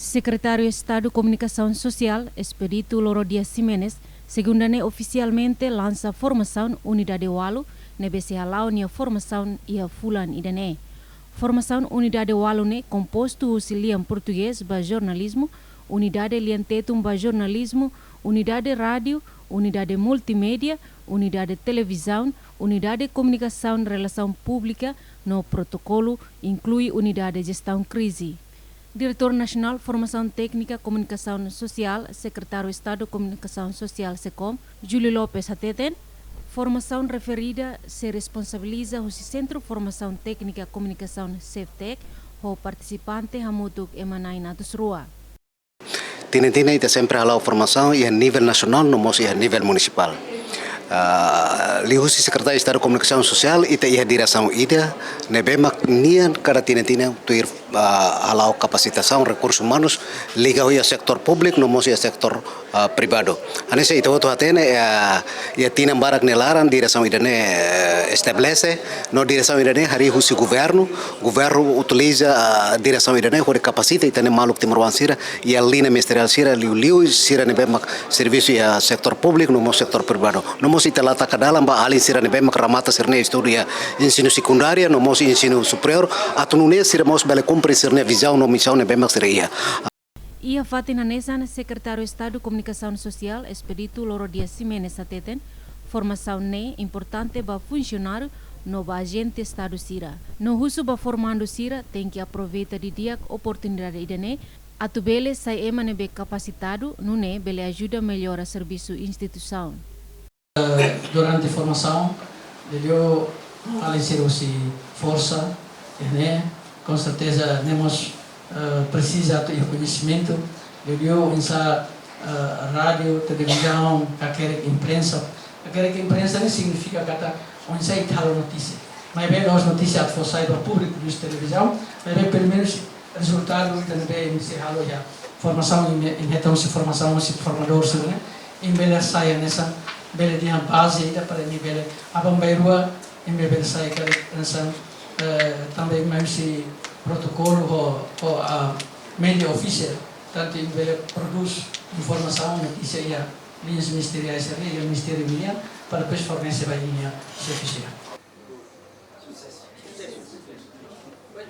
Secretário de Estado de Comunicação Social, Expedito Loro Dias Ximenes, segunda-ne oficialmente lança a formação Unidade Walu, nebese halau nia formação ia fulan idane. Formação Unidade Walu ne composto o liam português ba jornalismo, Unidade liantetum ba jornalismo, Unidade Rádio, Unidade Multimédia, Unidade Televisão, Unidade Comunicação e Relação Pública, no protocolo inclui Unidade Gestão Crise. Diretor Nacional Formação Técnica Comunicação Social, Secretário de Estado de Comunicação Social SECOM, Júlio Lopes Hateten, formação referida se responsabiliza o Centro de Formação Técnica Comunicação CEFTEC, o participante Hamutuk Emanai Natusrua. Tina ita sempre halau formação e a nível nacional, não e a nível municipal. Lihusi Secretário de Estado de Comunicação Social ita ia direção ida nebemak nian kada tina tuir halau capacitação recursos humanos liga ao setor público no mosi setor privado. Anese ita outro atene ia tina barak nelaran direção ida ne estabelece no direção ida ne hari husi governo utiliza direção ida ne hore capacita ita ne maluk timruan sira ia linha ministerial sira liu sira nebemak serviço ia setor público no setor privado. No ita lata ka dalam ba alin sira nebemak ramata sirne estudia ensino secundária no ensino superior atunune sira mos bele cumprir sirne visão no missão nebemak siria. Ia Fatina Nesan, Secretário de Estado de Comunicação Social, Expedito Loro Dias Ximenes Hateten, formação ne importante para funcionário no agente Estado Sira. No uso para formando Sira tem que aproveitar de dia oportunidade idane atubele sai ema nebe capacitado no ne bele ajuda melhor a serviço instituição. Durante a formação, eu aliciou-se força, né? Com certeza temos precisa de conhecimento, eu essa rádio, televisão, aquela imprensa não significa que onde sai tal notícia, mas bem as notícias que saem para o público da televisão, mas bem pelo menos resultado também se halo já formação então se formação se formador né, em bela saia nessa bela dia base ainda para nível abambairua em bela saia que nessa também mais se protocolo ou a mídia oficial tanto em bela produz informação notícia e linhas ministeriais e Ministério Miliar para depois fornecer a linha oficial.